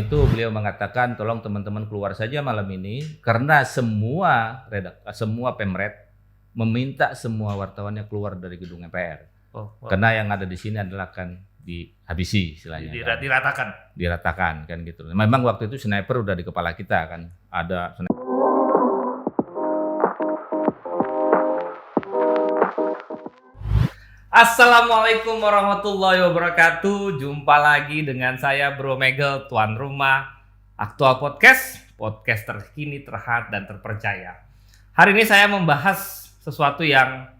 itu beliau mengatakan tolong teman-teman keluar saja malam ini karena semua Pemret meminta semua wartawannya keluar dari gedung MPR. Karena yang ada di sini adalah kan dihabisi istilahnya. Diratakan kan gitu. Memang waktu itu sniper udah di kepala kita kan. Ada Assalamualaikum warahmatullahi wabarakatuh. Jumpa lagi dengan saya Bro Megel, tuan rumah Aktual Podcast terkini, terhangat dan terpercaya. Hari ini saya membahas sesuatu yang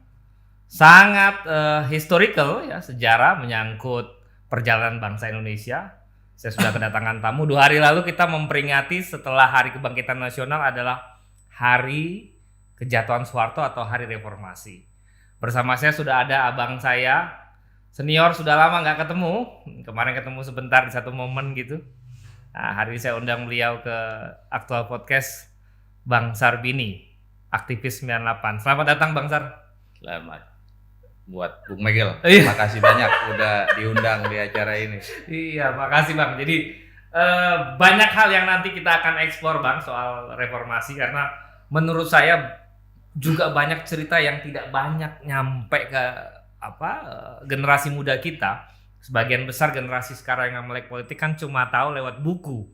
sangat historical ya, sejarah menyangkut perjalanan bangsa Indonesia. Saya sudah kedatangan tamu. 2 hari lalu kita memperingati setelah Hari Kebangkitan Nasional adalah Hari Kejatuhan Soeharto atau Hari Reformasi. Bersama saya sudah ada abang saya, senior, sudah lama nggak ketemu. Kemarin ketemu sebentar di satu momen gitu. Nah, hari ini saya undang beliau ke Aktual Podcast, Bang Sarbini, aktivis 98. Selamat datang Bang Sar. Selamat buat Bung Megel. Terima kasih banyak udah diundang di acara ini. Iya, makasih Bang. Jadi banyak hal yang nanti kita akan eksplor Bang soal reformasi, karena menurut saya juga banyak cerita yang tidak banyak nyampe ke generasi muda kita. Sebagian besar generasi sekarang yang melek politik kan cuma tahu lewat buku.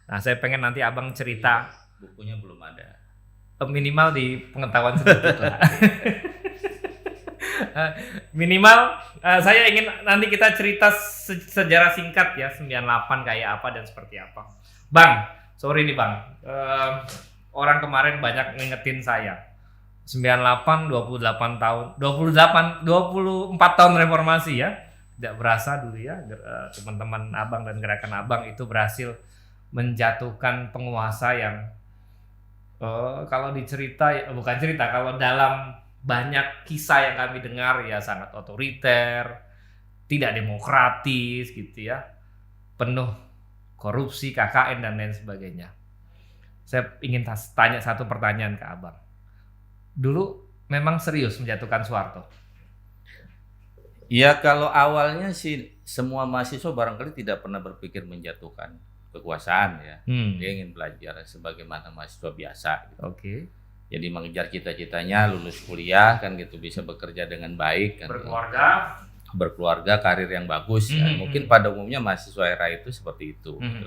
Nah, saya pengen nanti abang cerita. Bukunya belum ada. Minimal di pengetahuan sedikit lah. Minimal saya ingin nanti kita cerita sejarah singkat ya, 98 kayak apa dan seperti apa. Bang, sorry nih Bang. Orang kemarin banyak ngingetin saya. 98, 28 tahun, 24 tahun reformasi ya. Tidak berasa dulu ya, teman-teman abang dan gerakan abang itu berhasil menjatuhkan penguasa yang kalau kalau dalam banyak kisah yang kami dengar ya sangat otoriter, tidak demokratis gitu ya, penuh korupsi, KKN dan lain sebagainya. Saya ingin tanya satu pertanyaan ke abang. Dulu memang serius menjatuhkan Soeharto? Ya, kalau awalnya sih semua mahasiswa barangkali tidak pernah berpikir menjatuhkan kekuasaan ya. Dia ingin belajar sebagaimana mahasiswa biasa gitu. Oke. Jadi mengejar cita-citanya, lulus kuliah kan gitu, bisa bekerja dengan baik kan. Berkeluarga, karir yang bagus ya. Mungkin pada umumnya mahasiswa era itu seperti itu gitu.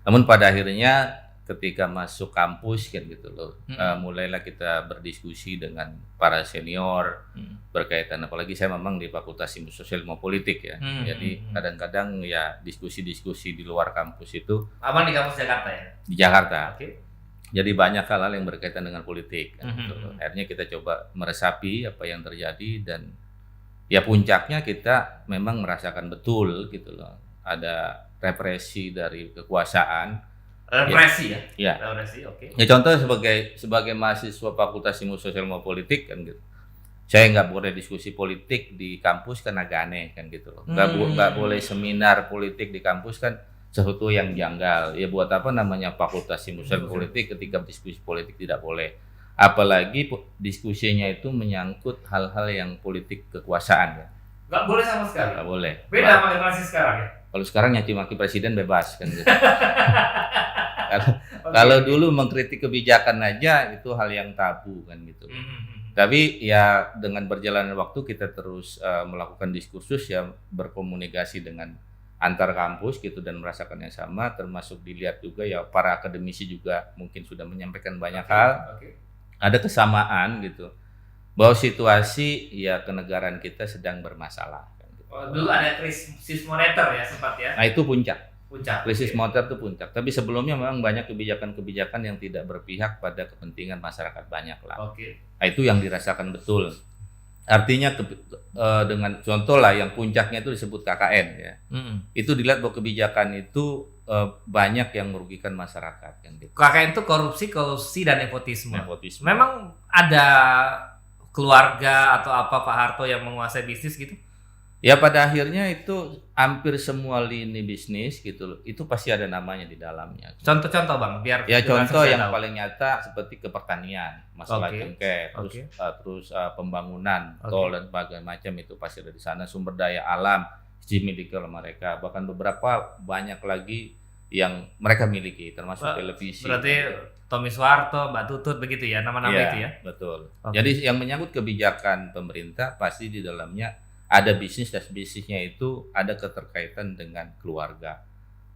Namun pada akhirnya ketika masuk kampus kan gitu loh, mulailah kita berdiskusi dengan para senior berkaitan, apalagi saya memang di Fakultas Ilmu Sosial Ilmu Politik ya. Jadi kadang-kadang ya diskusi-diskusi di luar kampus itu. Abang di kampus Jakarta ya? Di Jakarta. Okay. Jadi banyak hal-hal yang berkaitan dengan politik kan, gitu loh. Akhirnya kita coba meresapi apa yang terjadi dan ya puncaknya kita memang merasakan betul gitu loh. Ada represi dari kekuasaan. Represi ya? Represi, oke. Ya contoh sebagai mahasiswa Fakultas Ilmu Sosial Ilmu Politik kan gitu. Saya nggak boleh diskusi politik di kampus kan agak aneh kan gitu loh. Nggak boleh seminar politik di kampus kan sesuatu yang janggal. Ya buat apa namanya Fakultas Ilmu Sosial Politik ketika diskusi politik tidak boleh. Apalagi diskusinya itu menyangkut hal-hal yang politik kekuasaan ya. Nggak boleh sama sekali? Nggak boleh. Beda sama generasi sekarang ya? Kalau sekarang nyaci maki presiden bebas kan gitu. Kalau dulu mengkritik kebijakan aja itu hal yang tabu kan gitu. Tapi ya dengan berjalannya waktu kita terus melakukan diskursus ya, berkomunikasi dengan antar kampus gitu dan merasakan yang sama, termasuk dilihat juga ya para akademisi juga mungkin sudah menyampaikan banyak hal. Ada kesamaan gitu bahwa situasi ya kenegaraan kita sedang bermasalah. Dulu ada krisis moneter ya sempat ya? Nah itu puncak. Krisis moneter itu puncak. Tapi sebelumnya memang banyak kebijakan-kebijakan yang tidak berpihak pada kepentingan masyarakat banyak lah. Nah itu yang dirasakan betul. Artinya dengan contoh lah yang puncaknya itu disebut KKN ya. Itu dilihat bahwa kebijakan itu banyak yang merugikan masyarakat. Kan, gitu. KKN itu korupsi dan nepotisme. Memang ada keluarga atau apa Pak Harto yang menguasai bisnis gitu? Ya pada akhirnya itu hampir semua lini bisnis gitu loh, itu pasti ada namanya di dalamnya. Contoh-contoh Bang, biar ya contoh yang paling nyata seperti ke pertanian, masalah cengkeh, terus pembangunan tol dan berbagai macam itu pasti ada di sana, sumber daya alam dimiliki oleh mereka, bahkan beberapa banyak lagi yang mereka miliki, termasuk televisi. Berarti Tommy Soeharto, Mbak Tutut begitu ya, nama-nama ya, itu ya? Betul. Okay. Jadi yang menyangkut kebijakan pemerintah pasti di dalamnya ada bisnis, dan bisnisnya itu ada keterkaitan dengan keluarga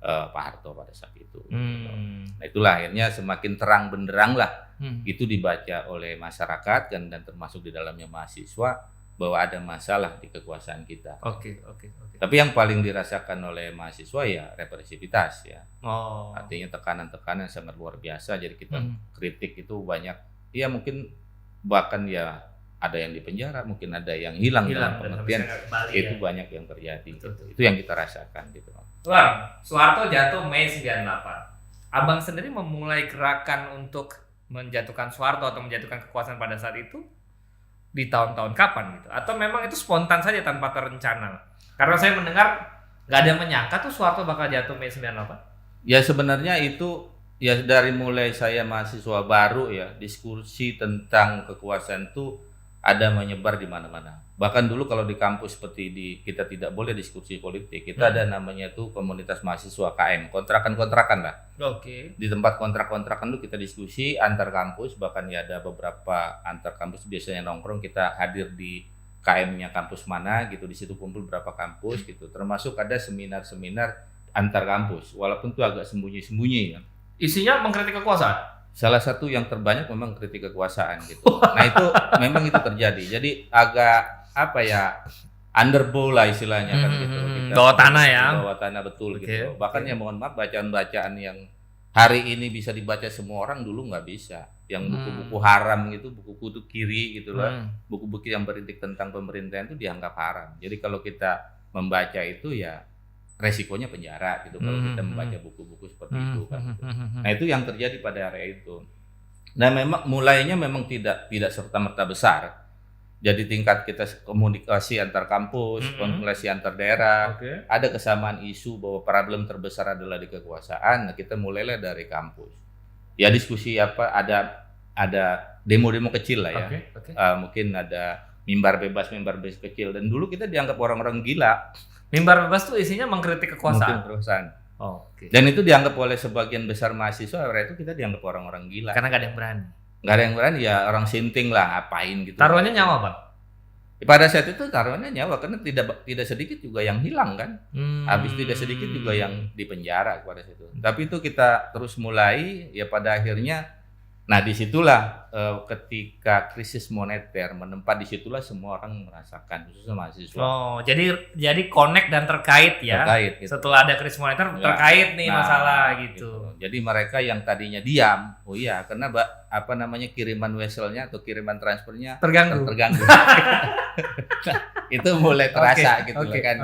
Pak Harto pada saat itu. Nah itulah akhirnya semakin terang benderang lah itu dibaca oleh masyarakat dan termasuk di dalamnya mahasiswa bahwa ada masalah di kekuasaan kita. Oke. Tapi yang paling dirasakan oleh mahasiswa ya represivitas ya. Artinya tekanan-tekanan sangat luar biasa. Jadi kita kritik itu banyak. Ya mungkin bahkan ya ada yang dipenjara, mungkin ada yang hilang dalam pengertian itu ya. Banyak yang terjadi. Gitu. Itu yang kita rasakan gitu. Bang, Soeharto jatuh Mei 98. Abang sendiri memulai gerakan untuk menjatuhkan Soeharto atau menjatuhkan kekuasaan pada saat itu di tahun-tahun kapan gitu? Atau memang itu spontan saja tanpa terencana? Karena saya mendengar nggak ada yang menyangka tuh Soeharto bakal jatuh Mei 98. Ya sebenarnya itu ya dari mulai saya mahasiswa baru ya, diskusi tentang kekuasaan itu ada menyebar di mana-mana. Bahkan dulu kalau di kampus seperti kita tidak boleh diskusi politik, kita ada namanya tuh komunitas mahasiswa KM, kontrakan-kontrakan lah. Oke. Di tempat kontrak-kontrakan itu kita diskusi antar kampus, bahkan ya ada beberapa antar kampus biasanya nongkrong, kita hadir di KM-nya kampus mana gitu, di situ kumpul berapa kampus gitu. Termasuk ada seminar-seminar antar kampus, walaupun itu agak sembunyi-sembunyi ya. Isinya mengkritik kekuasaan. Salah satu yang terbanyak memang kritik kekuasaan gitu. Nah itu memang itu terjadi. Jadi agak apa ya, underbow lah istilahnya kan gitu. Bawah tanah ya. Bawah tanah betul gitu. Bahkan ya mohon maaf bacaan-bacaan yang hari ini bisa dibaca semua orang dulu nggak bisa. Yang buku-buku haram gitu, buku-buku itu kiri gitu lah. Buku-buku yang berintik tentang pemerintahan itu dianggap haram. Jadi kalau kita membaca itu ya resikonya penjara gitu kalau kita membaca buku-buku seperti itu kan. Nah itu yang terjadi pada area itu. Nah memang mulainya memang tidak serta-merta besar. Jadi tingkat kita komunikasi antar kampus, komunikasi antar daerah, ada kesamaan isu bahwa problem terbesar adalah di kekuasaan. Nah kita mulailah dari kampus. Ya diskusi apa, ada demo-demo kecil lah ya. Mungkin ada mimbar bebas kecil. Dan dulu kita dianggap orang-orang gila. Mimbar bebas itu isinya mengkritik kekuasaan. Dan itu dianggap oleh sebagian besar mahasiswa itu kita dianggap orang-orang gila. Karena nggak ada yang berani. Nggak ada yang berani ya orang sinting lah, ngapain gitu. Taruhannya nyawa Bang. Pada saat itu taruhannya nyawa karena tidak sedikit juga yang hilang kan. Habis tidak sedikit juga yang dipenjara pada situ. Tapi itu kita terus mulai ya pada akhirnya. Nah disitulah ketika krisis moneter menempat, disitulah semua orang merasakan, khususnya mahasiswa. Jadi connect dan terkait ya. Terkait, gitu. Setelah ada krisis moneter terkait nih masalah gitu. Jadi mereka yang tadinya diam, karena kiriman weselnya atau kiriman transfernya terganggu. Itu mulai terasa gitu kan.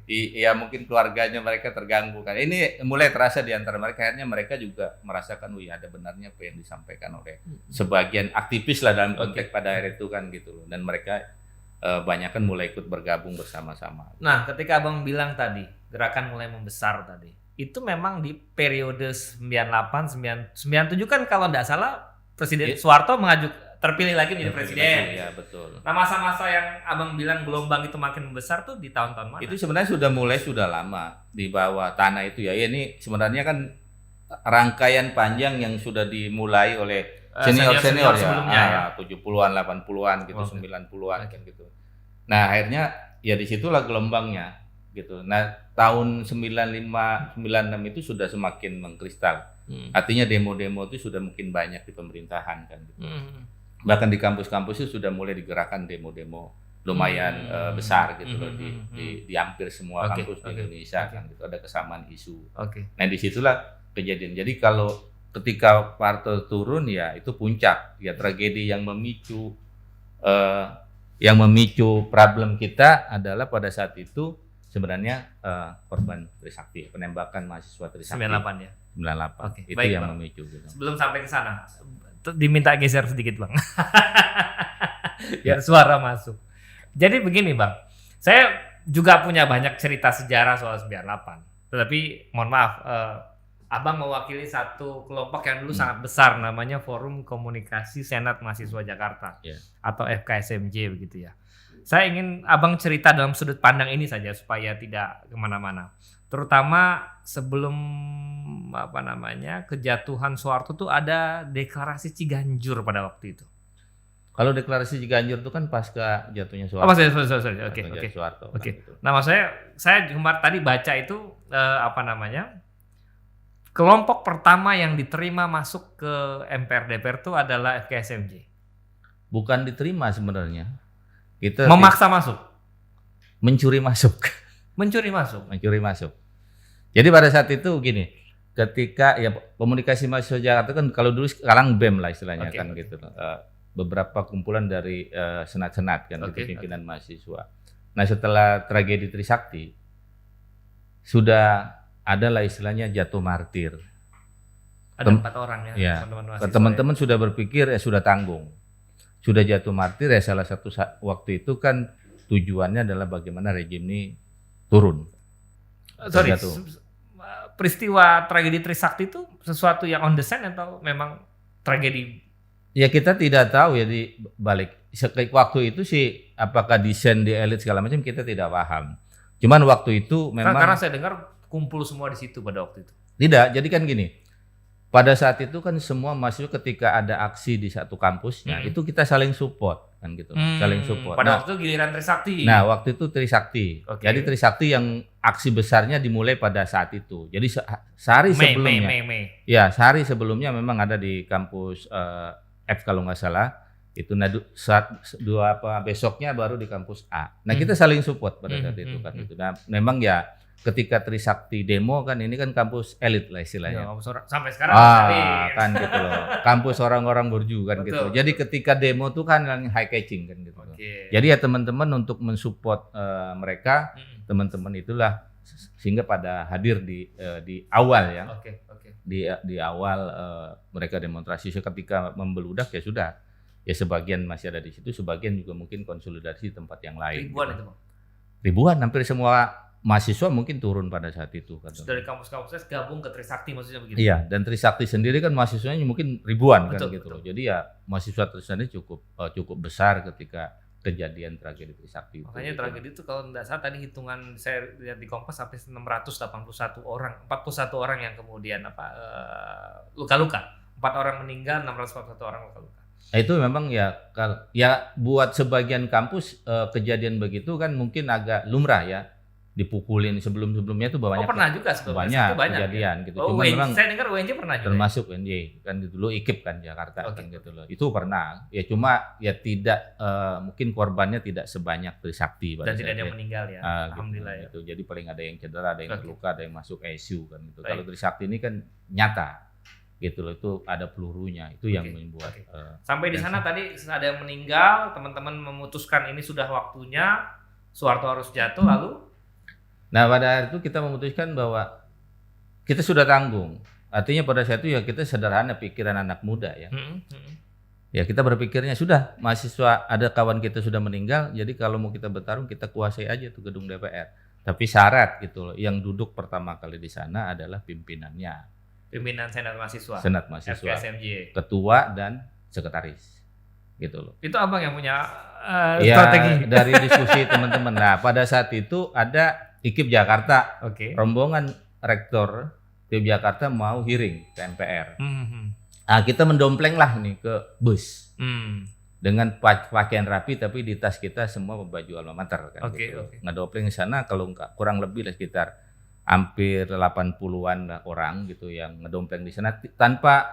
Iya mungkin keluarganya mereka terganggu kan. Ini mulai terasa di antara mereka, akhirnya mereka juga merasakan ada benarnya apa yang disampaikan oleh sebagian aktivis lah dalam konteks pada akhir itu kan gitu loh. Dan mereka banyak kan mulai ikut bergabung bersama-sama. Nah, ketika Abang bilang tadi gerakan mulai membesar tadi, itu memang di periode 98, 97 kan kalau tidak salah Presiden Soeharto terpilih lagi menjadi presiden. Iya betul. Nah masa-masa yang Abang bilang gelombang itu makin besar tuh di tahun-tahun mana? Itu sebenarnya sudah lama di bawah tanah itu ya. Ini sebenarnya kan rangkaian panjang yang sudah dimulai oleh senior ya. Sebelumnya ya. 70-an, 80-an gitu, 90-an kan gitu. Nah, akhirnya ya disitulah gelombangnya gitu. Nah, tahun 95, 96 itu sudah semakin mengkristal. Artinya demo-demo itu sudah mungkin banyak di pemerintahan kan gitu. Bahkan di kampus-kampus itu sudah mulai digerakkan demo-demo lumayan besar gitu loh di hampir semua kampus di Indonesia kan gitu, ada kesamaan isu. Nah disitulah kejadian. Jadi kalau ketika Pak Harto turun ya itu puncak ya, tragedi yang memicu problem kita adalah pada saat itu sebenarnya korban Trisakti, penembakan mahasiswa Trisakti 98 ya. 98. Itu baik, yang Bang. memicu gitu. Sebelum sampai ke sana, diminta geser sedikit Bang. Biar suara masuk. Jadi begini Bang, saya juga punya banyak cerita sejarah soal 98. Tetapi mohon maaf, Abang mewakili satu kelompok yang dulu sangat besar, namanya Forum Komunikasi Senat Mahasiswa Jakarta, atau FKSMJ begitu ya. Saya ingin Abang cerita dalam sudut pandang ini saja supaya tidak kemana-mana. Terutama sebelum kejatuhan Soeharto tuh ada deklarasi Ciganjur pada waktu itu. Kalau deklarasi Ciganjur itu kan pasca jatuhnya Soeharto. Oh, sorry. Oke. Oke. Nah, maksudnya saya kemarin tadi baca itu kelompok pertama yang diterima masuk ke MPR DPR itu adalah FKSMJ. Bukan diterima sebenarnya. Memaksa masuk. Mencuri masuk. Mencuri masuk. Jadi pada saat itu gini, ketika ya komunikasi mahasiswa Jakarta kan kalau dulu sekarang BEM lah istilahnya gitu. Beberapa kumpulan dari senat-senat kan gitu, pimpinan mahasiswa. Nah setelah tragedi Trisakti sudah ada lah istilahnya jatuh martir. Ada 4 orang ya. Teman-teman sudah berpikir sudah tanggung. Sudah jatuh martir ya salah satu waktu itu kan tujuannya adalah bagaimana rejim ini turun. Peristiwa tragedi Trisakti itu sesuatu yang on the scene atau memang tragedi? Ya kita tidak tahu ya di balik waktu itu sih apakah desain di elit segala macam kita tidak paham. Cuman waktu itu memang karena saya dengar kumpul semua di situ pada waktu itu. Tidak, jadi kan gini. Pada saat itu kan semua mahasiswa ketika ada aksi di satu kampusnya itu kita saling support kan gitu. Saling support. Pada waktu itu giliran Trisakti. Nah, waktu itu Trisakti. Jadi Trisakti yang aksi besarnya dimulai pada saat itu. Jadi sehari sebelumnya. Ya, sehari sebelumnya memang ada di kampus F kalau nggak salah. Itu besoknya baru di kampus A. Nah, kita saling support pada saat itu kan itu. Nah, memang ya ketika Trisakti demo kan ini kan kampus elit lah istilahnya. Ya, sampai sekarang kan gitu loh. Kampus orang-orang borju kan gitu. Jadi ketika demo tuh kan yang high catching kan gitu. Jadi ya teman-teman untuk mensupport mereka, teman-teman itulah sehingga pada hadir di awal ya. Di awal mereka demonstrasi ketika membeludak ya sudah. Ya sebagian masih ada di situ, sebagian juga mungkin konsolidasi di tempat yang lain. Ribuan itu, Bang. Ribuan, hampir semua mahasiswa mungkin turun pada saat itu. Dari kampus-kampusnya gabung ke Trisakti maksudnya begitu? Iya, dan Trisakti sendiri kan mahasiswanya mungkin ribuan kan gitu loh. Jadi ya mahasiswa Trisakti cukup besar ketika kejadian tragedi Trisakti. Makanya tragedi itu kalau tidak salah tadi hitungan saya lihat di Kompas sampai 681 orang, 41 orang yang kemudian luka-luka. 4 orang meninggal, 641 orang luka-luka. Nah, itu memang ya buat sebagian kampus kejadian begitu kan mungkin agak lumrah ya. Dipukulin sebelumnya itu banyak. Pernah juga sebelumnya. Banyak kejadian gitu. Cuma memang saya dengar UNJ pernah juga. Termasuk UNJ kan dulu IKIP kan Jakarta kan gitu loh. Itu pernah. Ya cuma ya tidak mungkin korbannya tidak sebanyak Trisakti dan tidak ada yang meninggal ya. Alhamdulillah gitu. Jadi paling ada yang cedera, ada yang terluka, ada yang masuk ICU kan gitu. Kalau Trisakti ini kan nyata. Gitu loh, itu ada pelurunya, itu yang membuat sampai di sana tadi ada yang meninggal, teman-teman memutuskan ini sudah waktunya Soeharto harus jatuh lalu. Nah pada hari itu kita memutuskan bahwa kita sudah tanggung, artinya pada saat itu ya kita sederhana pikiran anak muda ya. Ya kita berpikirnya sudah mahasiswa ada kawan kita sudah meninggal, jadi kalau mau kita bertarung kita kuasai aja tuh gedung DPR. Tapi syarat gitu loh, yang duduk pertama kali di sana adalah pimpinannya. Pimpinan Senat Mahasiswa. FKSMJ. Ketua dan sekretaris. Gitu loh. Itu Abang yang punya strategi. Dari diskusi teman-teman. Nah, pada saat itu ada IKIP Jakarta. Rombongan rektor IKIP Jakarta mau hearing ke MPR. Nah, kita mendompleng lah nih ke bus. Dengan pakaian rapi tapi di tas kita semua baju alma mater kan gitu. Ngedompleng di sana kalau enggak kurang lebih lah sekitar hampir 80-an orang gitu yang ngedompleng di sana tanpa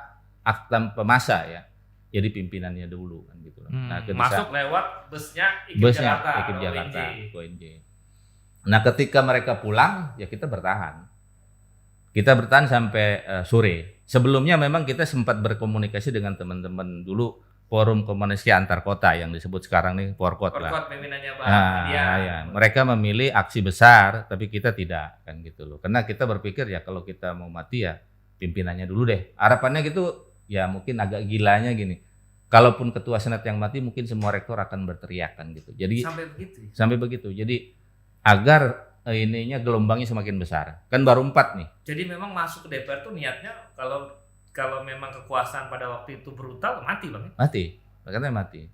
masa ya. Jadi pimpinannya dulu kan gitu. Nah, masuk lewat busnya IKIP Jakarta, UNJ. Nah, ketika mereka pulang ya kita bertahan. Kita bertahan sampai sore. Sebelumnya memang kita sempat berkomunikasi dengan teman-teman dulu Forum Komunikasi Antar Kota yang disebut sekarang nih Forkot lah. Pimpinannya mereka memilih aksi besar, tapi kita tidak kan gitu loh. Karena kita berpikir ya kalau kita mau mati ya pimpinannya dulu deh. Harapannya gitu ya mungkin agak gilanya gini. Kalaupun ketua senat yang mati mungkin semua rektor akan berteriak kan gitu. Jadi sampai begitu. Jadi agar ininya gelombangnya semakin besar. Kan baru 4 nih. Jadi memang masuk ke DPR tuh niatnya kalau memang kekuasaan pada waktu itu brutal mati Bang. Mati. Makanya mati.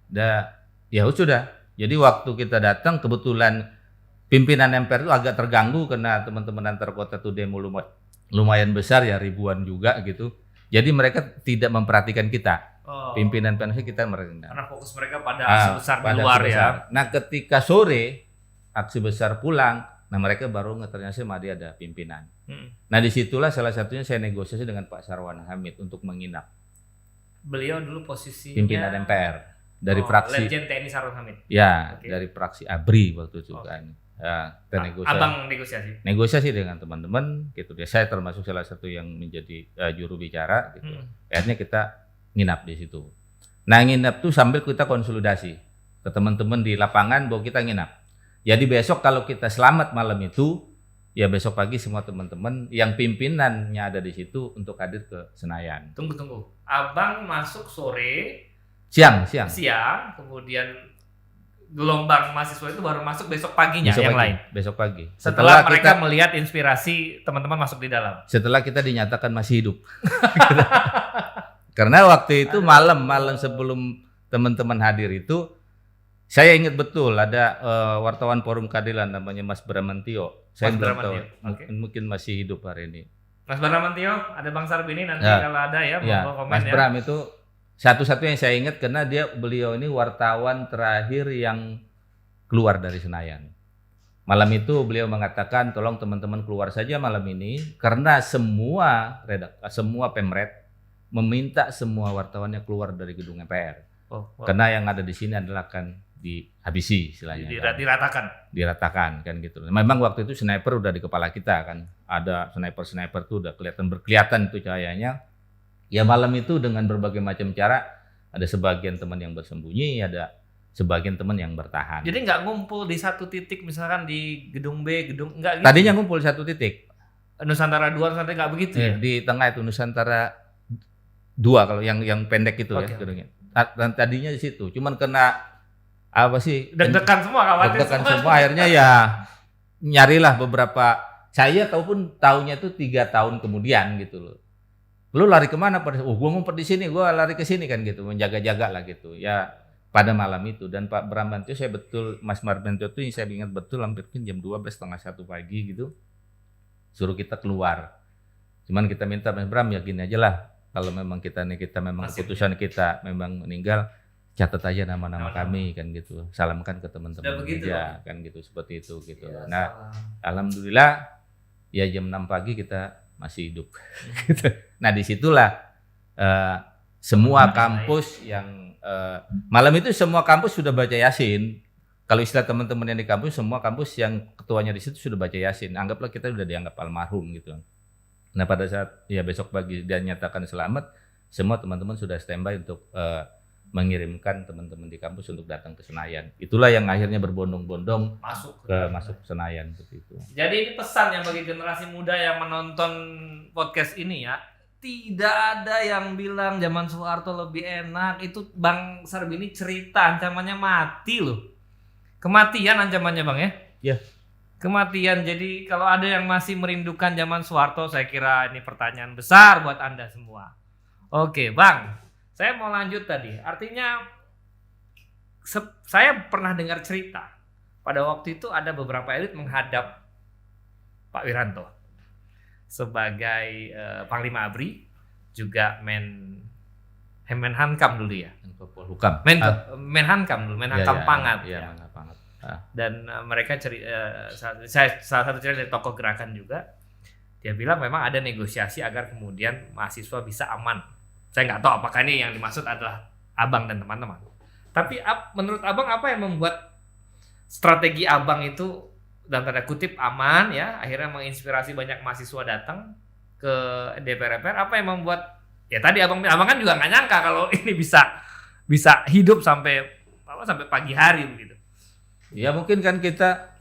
Ya sudah. Jadi waktu kita datang kebetulan pimpinan MPR itu agak terganggu karena teman-teman antar kota itu demo lumayan besar ya, ribuan juga gitu. Jadi mereka tidak memperhatikan kita. Pimpinan PNS kita mereka. Karena fokus mereka pada aksi besar di luar ya. Nah, ketika sore aksi besar pulang, nah mereka baru ternyata Madi ada pimpinan. Nah, disitulah salah satunya saya negosiasi dengan Pak Sarwan Hamid untuk menginap. Beliau dulu posisinya pimpinan MPR dari fraksi Legend TNI Sarwan Hamid. Ya, dari fraksi ABRI waktu itu kan. Ya, Abang negosiasi dengan teman-teman gitu ya. Saya termasuk salah satu yang menjadi juru bicara gitu. Akhirnya kita nginap di situ. Nah, nginap tuh sambil kita konsolidasi ke teman-teman di lapangan bahwa kita nginap. Jadi besok kalau kita selamat malam itu, ya besok pagi semua teman-teman yang pimpinannya ada di situ untuk hadir ke Senayan. Tunggu. Abang masuk sore, siang, kemudian gelombang mahasiswa itu baru masuk besok paginya lain. Besok pagi. Setelah mereka melihat inspirasi teman-teman masuk di dalam. Setelah kita dinyatakan masih hidup. Karena waktu itu malam sebelum teman-teman hadir itu, saya ingat betul ada wartawan Forum Keadilan namanya Mas Bramantio. Saya belum tahu, mungkin masih hidup hari ini. Mas Bramantio, ada Bang Sarbini nanti kalau ada ya, mau komen Mas Bram itu satu-satunya yang saya ingat karena beliau ini wartawan terakhir yang keluar dari Senayan. Malam itu beliau mengatakan tolong teman-teman keluar saja malam ini karena semua Pemret meminta semua wartawannya keluar dari gedung MPR. Karena yang ada di sini adalah akan dihabisi istilahnya. Diratakan kan gitu. Memang waktu itu sniper udah di kepala kita kan. Ada sniper tuh udah berkelihatan itu cahayanya. Ya malam itu dengan berbagai macam cara, ada sebagian teman yang bersembunyi, ada sebagian teman yang bertahan. Jadi nggak ngumpul di satu titik, misalkan di gedung B, enggak gitu? Tadinya ngumpul di satu titik. Nusantara 2, Nusantara nggak begitu ya? Di tengah itu Nusantara 2 kalau yang pendek itu ya gedungnya. Dan tadinya di situ, cuman kena apa sih? Deg-degan semua, Deg-degan semua, akhirnya ya nyarilah beberapa, saya taupun tahunya itu 3 tahun kemudian gitu loh. Lu lari kemana? Gue ngumpet di sini, gue lari ke sini kan gitu, menjaga-jaga lah gitu. Ya pada malam itu dan Pak Bramantio saya betul, Mas Bramantio itu saya ingat betul hampir jam 12 setengah 1 pagi gitu, suruh kita keluar. Cuman kita minta Mas Bram ya gini aja lah, kalau memang kita memang keputusan kita memang meninggal, catat aja nama-nama kami kan gitu, salamkan ke teman-teman media kan gitu, seperti itu gitu. Ya, nah alhamdulillah ya jam 6 pagi kita masih hidup. Nah disitulah semua kampus yang malam itu semua kampus sudah baca Yasin. Kalau istilah teman-teman yang di kampus, semua kampus yang ketuanya di situ sudah baca Yasin. Anggaplah kita sudah dianggap almarhum gitu. Nah pada saat ya besok pagi dia nyatakan selamat, semua teman-teman sudah standby untuk mengirimkan teman-teman di kampus untuk datang ke Senayan. Itulah yang akhirnya berbondong-bondong masuk ke Senayan seperti itu. Jadi ini pesan yang bagi generasi muda yang menonton podcast ini ya, tidak ada yang bilang zaman Soeharto lebih enak. Itu Bang Sarbini cerita ancamannya mati loh. Kematian ancamannya Bang ya? Iya. Kematian. Jadi kalau ada yang masih merindukan zaman Soeharto, saya kira ini pertanyaan besar buat Anda semua. Oke Bang, saya mau lanjut tadi. Artinya saya pernah dengar cerita pada waktu itu ada beberapa elit menghadap Pak Wiranto sebagai Panglima ABRI, juga Menhankam dulu ya. Menhankam dulu, Menhankam Pangat. Iya, ya. Pangat. Dan mereka saya salah satu cerita dari tokoh gerakan juga, dia bilang memang ada negosiasi agar kemudian mahasiswa bisa aman. Saya nggak tahu apakah ini yang dimaksud adalah Abang dan teman-teman. Tapi menurut Abang apa yang membuat strategi Abang itu dalam tanda kutip aman ya, akhirnya menginspirasi banyak mahasiswa datang ke DPR. Apa yang membuat ya tadi Abang kan juga nggak nyangka kalau ini bisa hidup sampai pagi hari begitu. Ya mungkin kan kita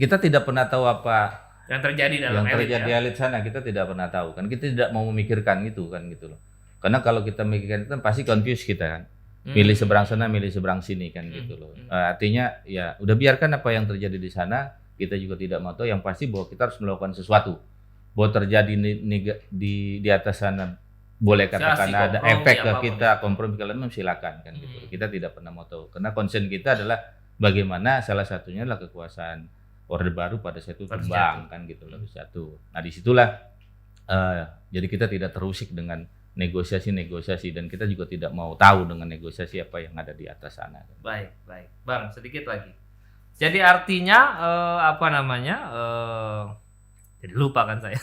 tidak pernah tahu apa yang terjadi dalam elit sana, kita tidak pernah tahu kan, kita tidak mau memikirkan itu kan gitu loh. Karena kalau kita memikirkan itu kan pasti confuse kita kan. Milih seberang sana, milih seberang sini kan gitu loh. Artinya ya udah biarkan apa yang terjadi di sana, kita juga tidak mau tahu, yang pasti bahwa kita harus melakukan sesuatu. Bahwa terjadi di atas sana boleh katakan ada efek ke kita, kompromi kalau memang silakan kan gitu. Kita tidak pernah mau tahu. Karena concern kita adalah bagaimana salah satunya adalah kekuasaan Orde Baru pada saat itu tumbang kan gitu loh satu. Nah disitulah jadi kita tidak terusik dengan negosiasi dan kita juga tidak mau tahu dengan negosiasi apa yang ada di atas sana. Baik, Bang, sedikit lagi. Jadi artinya jadi lupa kan saya.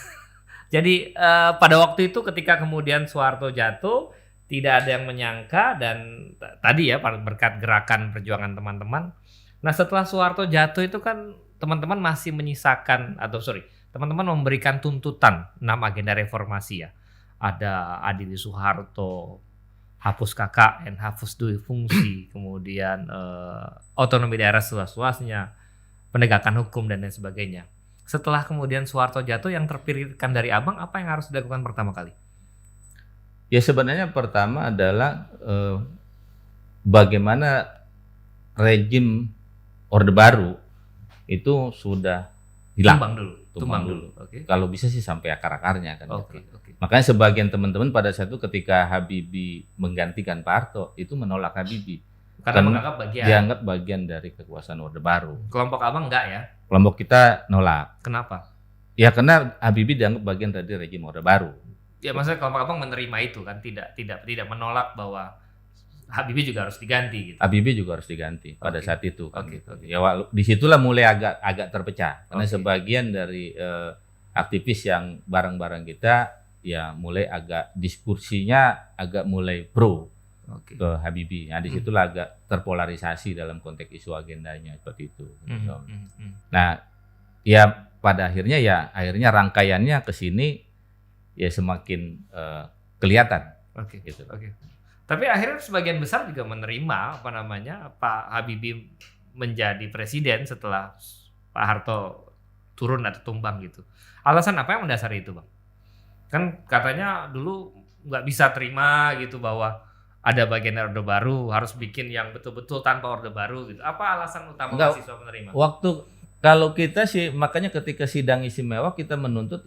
Jadi pada waktu itu ketika kemudian Soeharto jatuh, tidak ada yang menyangka dan tadi ya berkat gerakan perjuangan teman-teman. Nah setelah Soeharto jatuh itu kan teman-teman masih teman-teman memberikan tuntutan 6 agenda reformasi ya. Ada adili Soeharto, hapus KKN, hapus duit fungsi, kemudian otonomi daerah seluas-luasnya, penegakan hukum dan lain sebagainya. Setelah kemudian Soeharto jatuh, yang terpikirkan dari Abang apa yang harus dilakukan pertama kali? Ya sebenarnya pertama adalah bagaimana rejim Orde Baru itu sudah hilang. Tumbang dulu. Okay. Kalau bisa sih sampai akar-akarnya kan. Okay. Makanya sebagian teman-teman pada saat itu ketika Habibie menggantikan Pak Harto itu menolak Habibie. Karena dianggap bagian dari kekuasaan Orde Baru. Kelompok Abang enggak ya? Kelompok kita nolak. Kenapa? Ya karena Habibie dianggap bagian dari rejim Orde Baru. Ya maksudnya kelompok Abang menerima itu kan, tidak menolak bahwa Habibie juga harus diganti gitu. Habibie juga harus diganti pada saat itu kan. Okay. Ya disitulah mulai agak terpecah karena sebagian dari aktivis yang bareng-bareng kita ya mulai agak diskursinya agak mulai pro ke Habibie. Nah disitulah agak terpolarisasi dalam konteks isu agendanya seperti itu. Nah ya pada akhirnya rangkaiannya ke sini ya semakin kelihatan. Gitu. Tapi akhirnya sebagian besar juga menerima Pak Habibie menjadi presiden setelah Pak Harto turun atau tumbang gitu. Alasan apa yang mendasari itu, Bang? Kan katanya dulu nggak bisa terima gitu bahwa ada bagian Orde Baru, harus bikin yang betul-betul tanpa Orde Baru gitu. Apa alasan utama mahasiswa menerima? Kalau kita sih makanya ketika sidang istimewa kita menuntut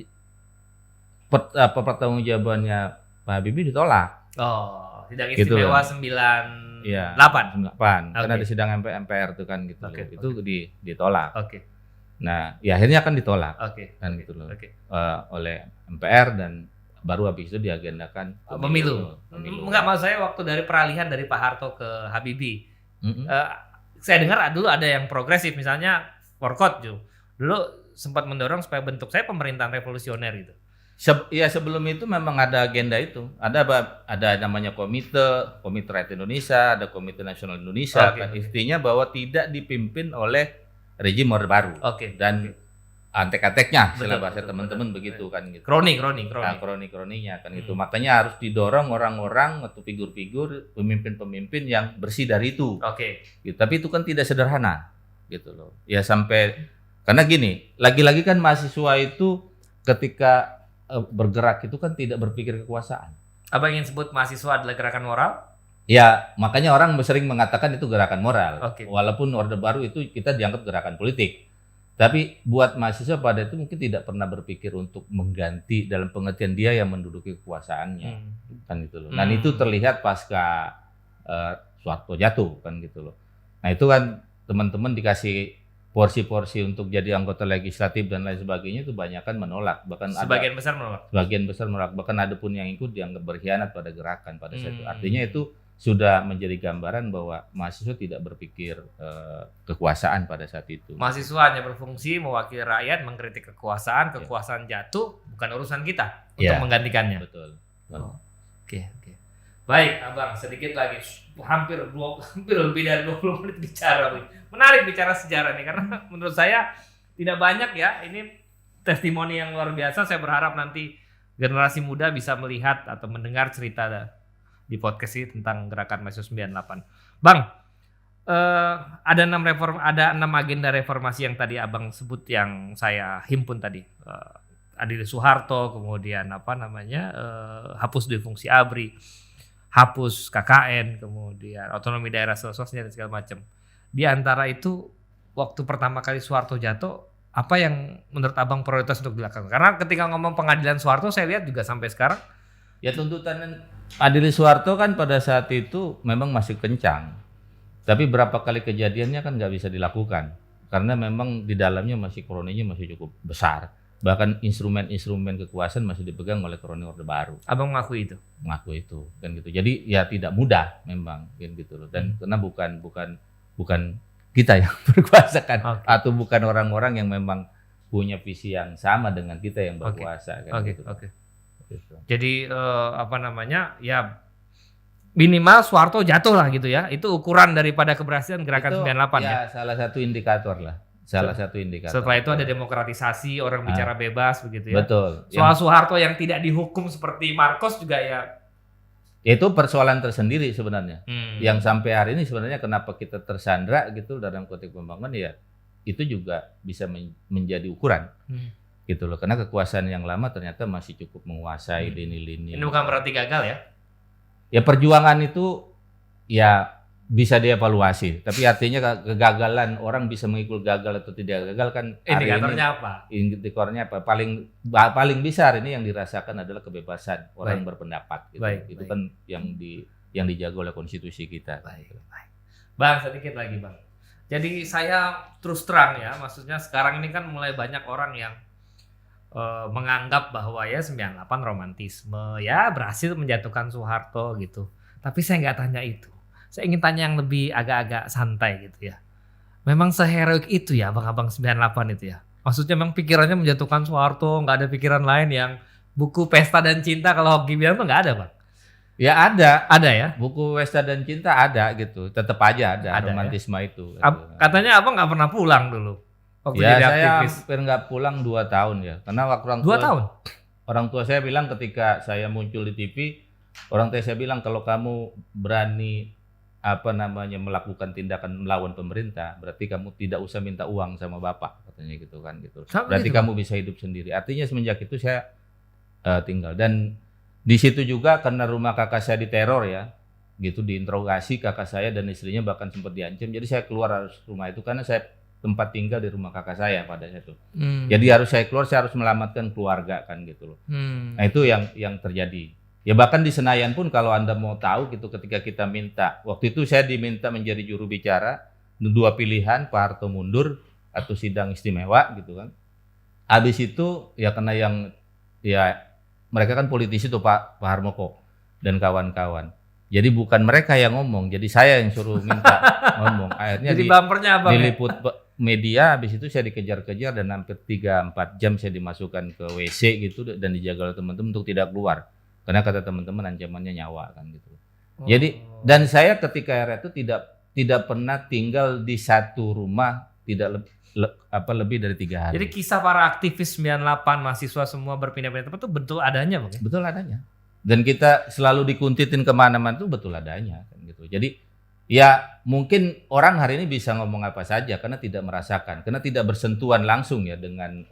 pertanggungjawabannya Pak Habibie ditolak. Oh, sidang istimewa gitu. 98. Karena ada sidang MPR itu kan gitu. Itu ditolak. Nah, ya akhirnya kan ditolak. Kan gitu loh. Oleh MPR dan baru habis itu diagendakan pemilu. Enggak, maksud saya waktu dari peralihan dari Pak Harto ke Habibie. Saya dengar dulu ada yang progresif, misalnya Forkot dulu sempat mendorong supaya bentuk saya pemerintahan revolusioner gitu. Sebelum itu memang ada agenda itu. Ada namanya Komite Rakyat Indonesia, ada Komite Nasional Indonesia. Intinya bahwa tidak dipimpin oleh rejim Orde Baru. Dan antek-anteknya istilah bahasa teman-teman begitu kan gitu. Kroni-kroninya kan gitu. Makanya harus didorong orang-orang atau figur-figur pemimpin-pemimpin yang bersih dari itu. Gitu. Tapi itu kan tidak sederhana gitu loh. Ya sampai karena gini, lagi-lagi kan mahasiswa itu ketika bergerak itu kan tidak berpikir kekuasaan. Apa yang sebut mahasiswa adalah gerakan moral? Ya, makanya orang sering mengatakan itu gerakan moral. Walaupun Orde Baru itu kita dianggap gerakan politik. Tapi buat mahasiswa pada itu mungkin tidak pernah berpikir untuk mengganti dalam pengertian dia yang menduduki kekuasaannya. Kan gitu loh. Dan itu terlihat pasca Soeharto jatuh kan gitu loh. Nah, itu kan teman-teman dikasih porsi-porsi untuk jadi anggota legislatif dan lain sebagainya itu banyak kan menolak, bahkan sebagian besar menolak, bahkan ada pun yang ikut dianggap berkhianat pada gerakan pada saat itu. Artinya itu sudah menjadi gambaran bahwa mahasiswa tidak berpikir kekuasaan pada saat itu. Mahasiswa hanya berfungsi mewakili rakyat, mengkritik kekuasaan jatuh, bukan urusan kita untuk menggantikannya. Betul. Oke. Baik, Abang, sedikit lagi. Hampir lebih dari 20 menit bicara. Menarik bicara sejarah nih, karena menurut saya tidak banyak ya. Ini testimoni yang luar biasa. Saya berharap nanti generasi muda bisa melihat atau mendengar cerita di podcast ini tentang gerakan mahasiswa 98. Bang, ada 6 agenda reformasi yang tadi Abang sebut yang saya himpun tadi. Adili Soeharto, kemudian hapus duit fungsi ABRI, hapus KKN, kemudian otonomi daerah seluas-luasnya dan segala macam. Di antara itu waktu pertama kali Soeharto jatuh, apa yang menurut Abang prioritas untuk dilakukan? Karena ketika ngomong pengadilan Soeharto, saya lihat juga sampai sekarang ya tuntutan Adili Soeharto kan pada saat itu memang masih kencang. Tapi berapa kali kejadiannya kan nggak bisa dilakukan karena memang di dalamnya masih kroninya masih cukup besar. Bahkan instrumen-instrumen kekuasaan masih dipegang oleh kroni Orde Baru. Abang mengakui itu? Mengaku itu kan gitu. Jadi ya tidak mudah memang kan gitu loh. Dan karena bukan kita yang berkuasa kan, atau bukan orang-orang yang memang punya visi yang sama dengan kita yang berkuasa kan gitu. Gitu. Jadi ya minimal Soeharto jatuh lah gitu ya. Itu ukuran daripada keberhasilan gerakan 98 ya. Salah satu indikator lah. Salah satu indikator. Setelah itu ada demokratisasi, orang bicara bebas begitu ya. Betul. Soal Soeharto yang tidak dihukum seperti Marcos juga ya. Itu persoalan tersendiri sebenarnya. Yang sampai hari ini sebenarnya kenapa kita tersandra gitu dalam konteks pembangunan ya itu juga bisa menjadi ukuran. Gitu loh. Karena kekuasaan yang lama ternyata masih cukup menguasai lini-lini. Ini bukan berarti gagal ya? Ya perjuangan itu ya bisa dievaluasi, tapi artinya kegagalan orang bisa mengikul gagal atau tidak gagal kan indikatornya apa? Indikatornya apa? Paling besar ini yang dirasakan adalah kebebasan orang berpendapat gitu. Itu kan yang dijaga oleh konstitusi kita. Baik. Bang, sedikit lagi Bang. Jadi saya terus terang ya, maksudnya sekarang ini kan mulai banyak orang yang menganggap bahwa ya 98 romantisme, ya berhasil menjatuhkan Soeharto gitu. Tapi saya nggak tanya itu. Saya ingin tanya yang lebih agak-agak santai gitu ya. Memang seheroik itu ya abang-abang 98 itu ya. Maksudnya memang pikirannya menjatuhkan Soeharto, nggak ada pikiran lain yang buku Pesta dan Cinta kalau Hoki bilang tuh nggak ada Bang? Ya ada. Ada ya? Buku Pesta dan Cinta ada gitu. Tetap aja ada romantisme ya? Itu. Katanya abang nggak pernah pulang dulu. Waktu ya jadi saya aktivis. hampir nggak pulang 2 tahun ya. Karena waktu orang tua saya bilang ketika saya muncul di TV, orang tua saya bilang kalau kamu berani melakukan tindakan melawan pemerintah, berarti kamu tidak usah minta uang sama bapak, katanya gitu kan gitu. Berarti gitu, kamu bisa hidup sendiri. Artinya semenjak itu saya tinggal dan di situ juga karena rumah kakak saya diteror ya, gitu diinterogasi kakak saya dan istrinya bahkan sempat diancam. Jadi saya keluar harus rumah itu karena saya tempat tinggal di rumah kakak saya pada saat itu. Jadi harus saya keluar, saya harus melamatkan keluarga kan gitu loh. Nah itu yang terjadi. Ya bahkan di Senayan pun kalau Anda mau tahu gitu ketika kita minta, waktu itu saya diminta menjadi juru bicara, 2 pilihan, Pak Harto mundur atau sidang istimewa gitu kan. Habis itu ya karena mereka kan politisi tuh Pak Harmoko dan kawan-kawan. Jadi bukan mereka yang ngomong, jadi saya yang suruh minta ngomong. Akhirnya jadi bumpernya apa? Diliput media, habis itu saya dikejar-kejar dan hampir 3-4 jam saya dimasukkan ke WC gitu dan dijaga oleh teman-teman untuk tidak keluar. Karena kata teman-teman ancamannya nyawa kan gitu. Jadi dan saya ketika era itu tidak pernah tinggal di satu rumah lebih dari 3 hari. Jadi kisah para aktivis 98 mahasiswa semua berpindah-pindah tempat itu betul adanya Bang? Betul adanya. Dan kita selalu dikuntitin kemana-mana itu betul adanya kan gitu. Jadi ya mungkin orang hari ini bisa ngomong apa saja karena tidak merasakan, karena tidak bersentuhan langsung ya dengan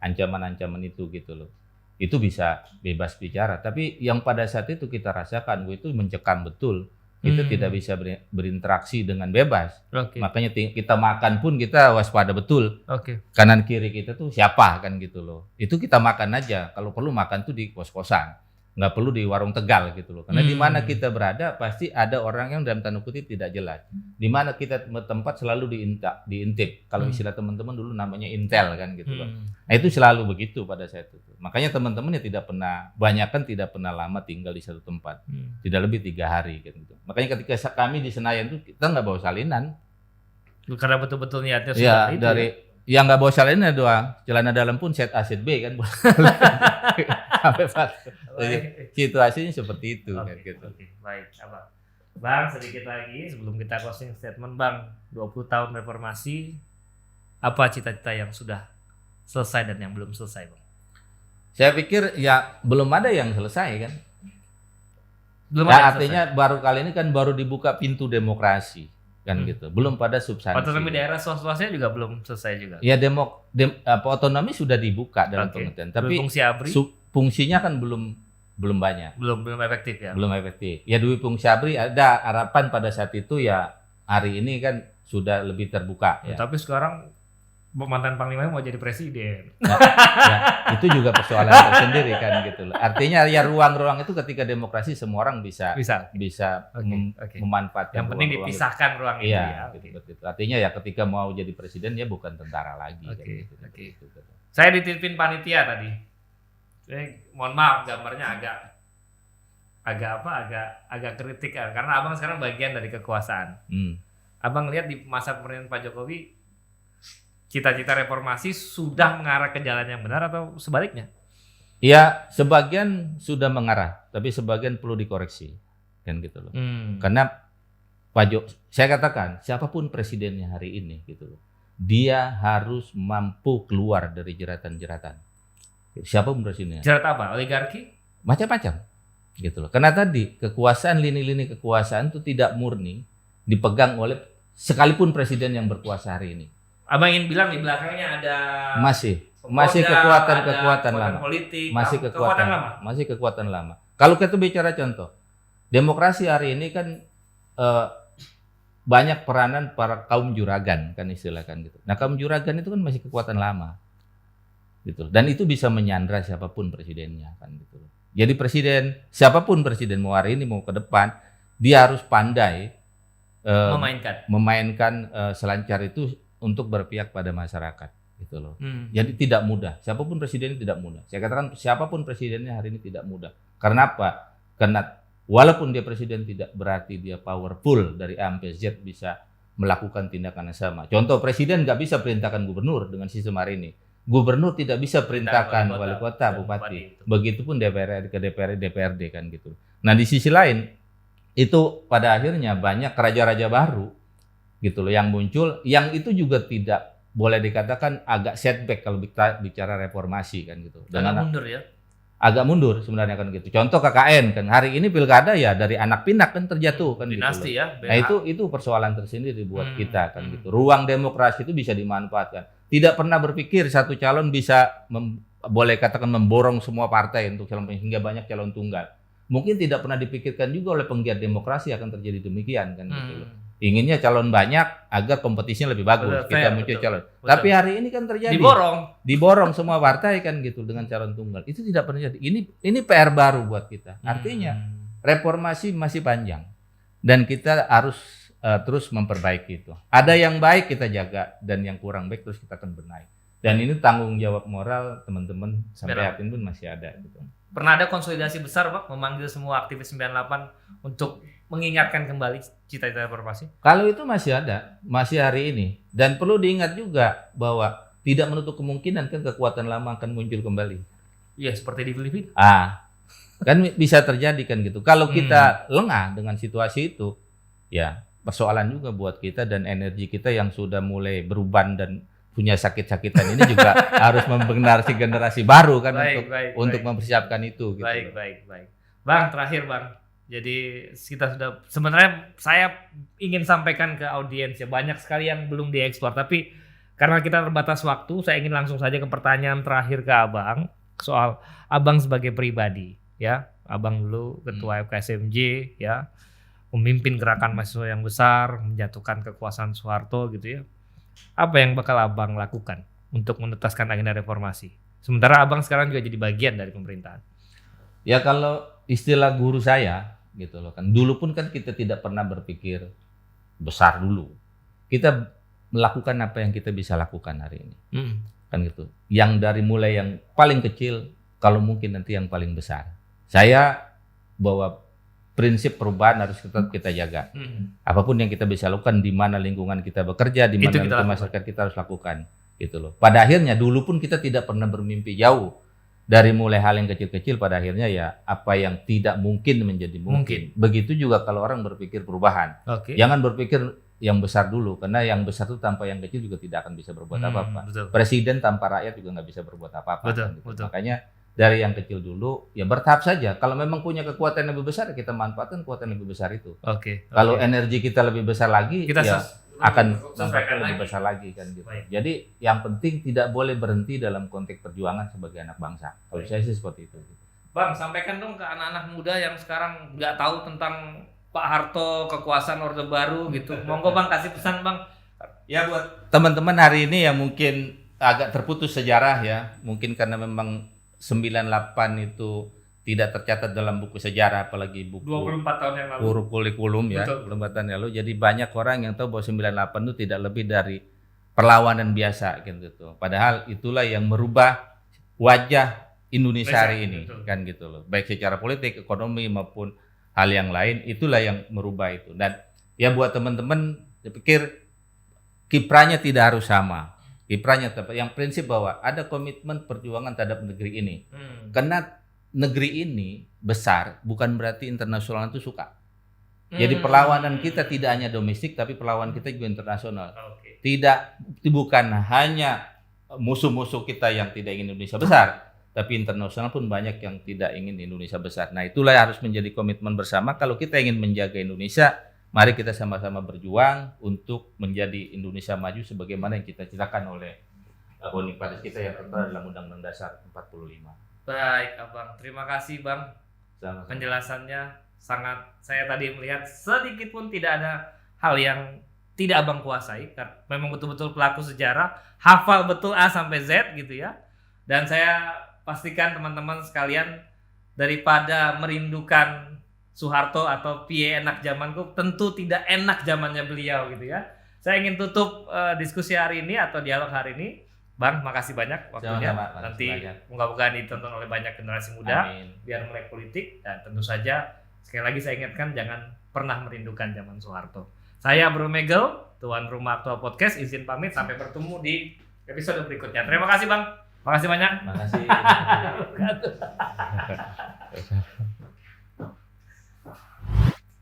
ancaman-ancaman itu gitu loh. Itu bisa bebas bicara. Tapi yang pada saat itu kita rasakan, itu mencekam betul. Itu tidak bisa berinteraksi dengan bebas. Makanya kita makan pun kita waspada betul. Kanan kiri kita tuh siapa kan gitu loh. Itu kita makan aja. Kalau perlu makan tuh di kos-kosan. Nggak perlu di warung Tegal gitu loh. Karena di mana kita berada pasti ada orang yang dalam tanda kutip tidak jelas. Di mana kita tempat selalu diintip. Kalau istilah teman-teman dulu namanya intel kan gitu loh. Nah itu selalu begitu pada saat itu. Makanya teman-teman ya tidak pernah lama tinggal di satu tempat. Tidak lebih 3 hari kan gitu. Makanya ketika kami di Senayan tuh kita nggak bawa salinan. Karena betul-betul niatnya sudah itu. Yang nggak bawa salinan doang, celana dalam pun set A set B kan. Situasinya seperti itu kan gitu. Baik, Bang, sedikit lagi sebelum kita closing statement Bang, 20 tahun reformasi, apa cita-cita yang sudah selesai dan yang belum selesai Bang? Saya pikir ya belum ada yang selesai kan. Belum ada artinya selesai. Baru kali ini kan baru dibuka pintu demokrasi kan gitu. Belum pada substansi. Otonomi daerah swastanya juga belum selesai juga. Ya otonomi sudah dibuka dalam pengertian. Tapi fungsi ABRI fungsinya kan belum banyak. Belum efektif ya. Belum efektif. Ya Dwi Fungsi ABRI ada harapan pada saat itu ya hari ini kan sudah lebih terbuka ya. Tapi sekarang mantan panglima mau jadi presiden. Nah, ya, itu juga persoalan tersendiri kan gitu loh. Artinya ya ruang-ruang itu ketika demokrasi semua orang bisa memanfaatkan. Yang penting dipisahkan ruang itu ya. Betul. Artinya ya ketika mau jadi presiden ya bukan tentara lagi. Gitu. Saya dititipin panitia tadi. Mohon maaf gambarnya agak kritik ya, karena abang sekarang bagian dari kekuasaan. Abang lihat di masa pemerintahan Pak Jokowi, cita-cita reformasi sudah mengarah ke jalan yang benar atau sebaliknya? Ya, sebagian sudah mengarah, tapi sebagian perlu dikoreksi, kan gitu loh. Karena saya katakan siapapun presidennya hari ini, gitu loh, dia harus mampu keluar dari jeratan-jeratan. Siapapun presidennya. Jerat apa? Oligarki? Macam-macam, gitu loh. Karena tadi kekuasaan, lini-lini kekuasaan itu tidak murni dipegang oleh sekalipun presiden yang berkuasa hari ini. Abang ingin bilang di belakangnya ada masih kekuatan lama. Politik, masih kekuatan lama. Kalau kita bicara contoh, demokrasi hari ini kan banyak peranan para kaum juragan kan istilahkan gitu. Nah, kaum juragan itu kan masih kekuatan lama. Gitu. Dan itu bisa menyandra siapapun presidennya kan gitu. Jadi siapapun presiden mau hari ini mau ke depan, dia harus pandai memainkan selancar itu untuk berpihak pada masyarakat gitu loh. Jadi tidak mudah. Siapapun presidennya tidak mudah. Saya katakan siapapun presidennya hari ini tidak mudah. Karena apa? Karena walaupun dia presiden tidak berarti dia powerful dari A sampai Z bisa melakukan tindakan yang sama. Contoh presiden nggak bisa perintahkan gubernur dengan sistem hari ini. Gubernur tidak bisa perintahkan wali kota, bupati. Begitupun DPR ke DPRD kan gitu. Nah di sisi lain itu pada akhirnya banyak raja-raja baru gitu loh yang muncul, yang itu juga tidak boleh dikatakan agak setback kalau bicara reformasi kan gitu. Agak mundur sebenarnya kan gitu. Contoh KKN kan hari ini pilkada ya dari anak pinak kan terjatuh kan dinasti gitu. Ya. Nah itu persoalan tersendiri buat kita kan gitu. Ruang demokrasi itu bisa dimanfaatkan. Tidak pernah berpikir satu calon bisa boleh katakan memborong semua partai untuk calon hingga banyak calon tunggal. Mungkin tidak pernah dipikirkan juga oleh penggiat demokrasi akan terjadi demikian kan gitu loh. Inginnya calon banyak agar kompetisinya lebih bagus. Kita muncul calon. Tapi hari ini kan terjadi diborong semua partai kan gitu dengan calon tunggal. Itu tidak pernah jadi. Ini PR baru buat kita. Artinya reformasi masih panjang dan kita harus terus memperbaiki itu. Ada yang baik kita jaga dan yang kurang baik terus kita akan benahi. Dan ini tanggung jawab moral teman-teman sampai hari ini pun masih ada gitu. Pernah ada konsolidasi besar Pak memanggil semua aktivis 98 untuk mengingatkan kembali cita-cita reformasi? Kalau itu masih ada, masih hari ini. Dan perlu diingat juga bahwa tidak menutup kemungkinan kan kekuatan lama akan muncul kembali. Iya, seperti di Filipina. Kan bisa terjadi kan gitu. Kalau kita lengah dengan situasi itu, ya persoalan juga buat kita dan energi kita yang sudah mulai beruban dan punya sakit-sakitan ini juga harus generasi baru kan untuk mempersiapkan itu. Gitu. Baik. Bang, terakhir Bang. Jadi kita sudah sebenarnya saya ingin sampaikan ke audiens ya banyak sekali yang belum dieksplor tapi karena kita terbatas waktu saya ingin langsung saja ke pertanyaan terakhir ke Abang soal Abang sebagai pribadi ya. Abang dulu ketua FKSMJ ya. Memimpin gerakan mahasiswa yang besar, menjatuhkan kekuasaan Soeharto gitu ya. Apa yang bakal Abang lakukan untuk menutaskan agenda reformasi? Sementara Abang sekarang juga jadi bagian dari pemerintahan. Ya kalau istilah guru saya gitu loh kan. Dulu pun kan kita tidak pernah berpikir besar dulu. Kita melakukan apa yang kita bisa lakukan hari ini. Kan gitu. Yang dari mulai yang paling kecil kalau mungkin nanti yang paling besar. Saya bawa prinsip perubahan harus tetap kita jaga. Apapun yang kita bisa lakukan di mana lingkungan kita bekerja, di mana masyarakat kita harus lakukan gitu loh. Pada akhirnya dulu pun kita tidak pernah bermimpi jauh. Dari mulai hal yang kecil-kecil pada akhirnya ya apa yang tidak mungkin menjadi mungkin. Begitu juga kalau orang berpikir perubahan. Jangan berpikir yang besar dulu karena yang besar itu tanpa yang kecil juga tidak akan bisa berbuat apa-apa. Presiden tanpa rakyat juga nggak bisa berbuat apa-apa. Betul. Makanya dari yang kecil dulu ya bertahap saja. Kalau memang punya kekuatan yang lebih besar kita manfaatkan kekuatan yang lebih besar itu. Kalau energi kita lebih besar lagi kita akan manfaatkan lebih besar lagi kan gitu. Jadi yang penting tidak boleh berhenti dalam konteks perjuangan sebagai anak bangsa. Kalau saya sih seperti itu. Bang, sampaikan dong ke anak-anak muda yang sekarang nggak tahu tentang Pak Harto, kekuasaan Orde Baru gitu. Monggo Bang kasih pesan Bang. Ya buat teman-teman hari ini yang mungkin agak terputus sejarah ya, mungkin karena memang 98 itu tidak tercatat dalam buku sejarah, apalagi buku 24 tahun yang lalu. Kurikulum ya, Betul. 24 tahun yang lalu. Jadi banyak orang yang tahu bahwa 98 itu tidak lebih dari perlawanan biasa gitu. Padahal itulah yang merubah wajah Indonesia hari ini, betul. kan gitu loh. Baik secara politik, ekonomi maupun hal yang lain, itulah yang merubah itu. Dan ya buat teman-teman, saya pikir kiprahnya tidak harus sama. Kiprahnya tetap yang prinsip bahwa ada komitmen perjuangan terhadap negeri ini. Karena negeri ini besar, bukan berarti internasional itu suka. Jadi perlawanan kita tidak hanya domestik, tapi perlawanan kita juga internasional. Bukan hanya musuh-musuh kita yang tidak ingin Indonesia besar, tapi internasional pun banyak yang tidak ingin Indonesia besar. Nah, itulah yang harus menjadi komitmen bersama. Kalau kita ingin menjaga Indonesia, mari kita sama-sama berjuang untuk menjadi Indonesia maju sebagaimana yang kita citakan oleh founding fathers kita yang tertera dalam Undang-Undang Dasar 45. Baik, Abang. Terima kasih, Bang. Sama-sama. Penjelasannya sangat, saya tadi melihat sedikit pun tidak ada hal yang tidak Abang kuasai. Memang betul-betul pelaku sejarah, hafal betul A sampai Z gitu ya. Dan saya pastikan teman-teman sekalian, daripada merindukan Soeharto atau piye enak zamanku, tentu tidak enak zamannya beliau gitu ya. Saya ingin tutup diskusi hari ini atau dialog hari ini. Bang, makasih banyak waktunya. Sama-sama, nanti banyak. moga-moga ditonton oleh banyak generasi muda. Amin. Biar melek politik, dan tentu saja sekali lagi saya ingatkan jangan pernah merindukan zaman Soeharto. Saya Bro Megel, tuan rumah Aktual Podcast, izin pamit sampai bertemu di episode berikutnya. Terima kasih Bang. Makasih banyak. Makasih.